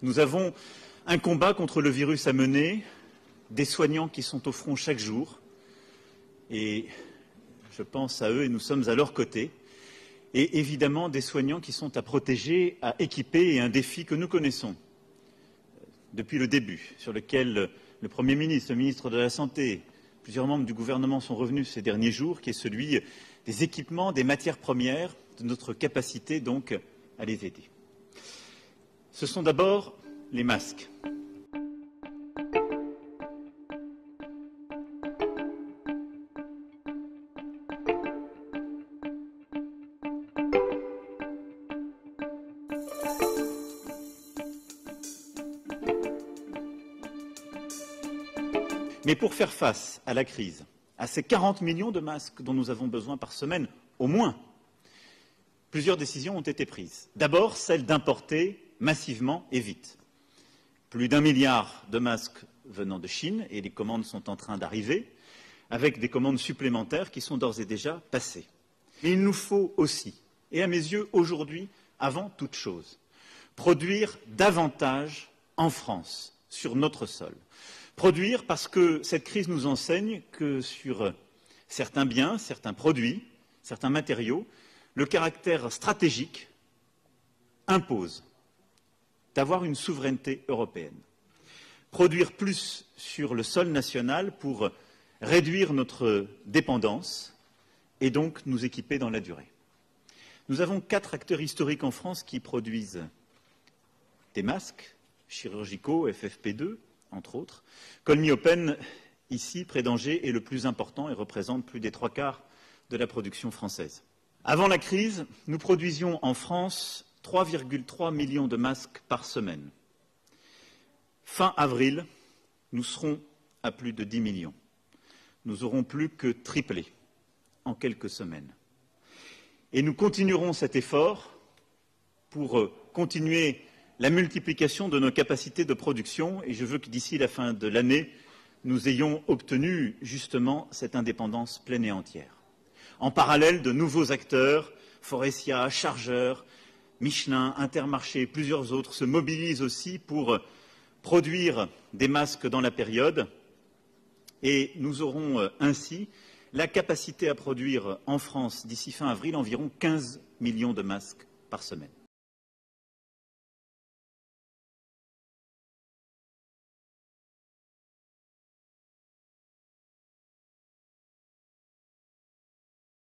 Nous avons un combat contre le virus à mener, des soignants qui sont au front chaque jour, et je pense à eux et nous sommes à leur côté, et évidemment des soignants qui sont à protéger, à équiper, et un défi que nous connaissons depuis le début, sur lequel le Premier ministre, le ministre de la Santé, plusieurs membres du gouvernement sont revenus ces derniers jours, qui est celui des équipements, des matières premières, de notre capacité donc à les aider. Ce sont d'abord les masques. Mais pour faire face à la crise, à ces 40 millions de masques dont nous avons besoin par semaine, au moins, plusieurs décisions ont été prises. D'abord, celle d'importer massivement et vite. Plus d'1 milliard de masques venant de Chine, et les commandes sont en train d'arriver, avec des commandes supplémentaires qui sont d'ores et déjà passées. Mais il nous faut aussi, et à mes yeux aujourd'hui, avant toute chose, produire davantage en France, sur notre sol. Produire parce que cette crise nous enseigne que sur certains biens, certains produits, certains matériaux, le caractère stratégique impose d'avoir une souveraineté européenne. Produire plus sur le sol national pour réduire notre dépendance et donc nous équiper dans la durée. Nous avons 4 acteurs historiques en France qui produisent des masques chirurgicaux FFP2, entre autres. Colmy-Open, ici, près d'Angers, est le plus important et représente plus des 3/4 de la production française. Avant la crise, nous produisions en France 3,3 millions de masques par semaine. Fin avril, nous serons à plus de 10 millions. Nous aurons plus que triplé en quelques semaines. Et nous continuerons cet effort pour continuer la multiplication de nos capacités de production, et je veux que d'ici la fin de l'année, nous ayons obtenu justement cette indépendance pleine et entière. En parallèle, de nouveaux acteurs, Forestia, Chargeurs, Michelin, Intermarché, plusieurs autres, se mobilisent aussi pour produire des masques dans la période, et nous aurons ainsi la capacité à produire en France, d'ici fin avril, environ 15 millions de masques par semaine.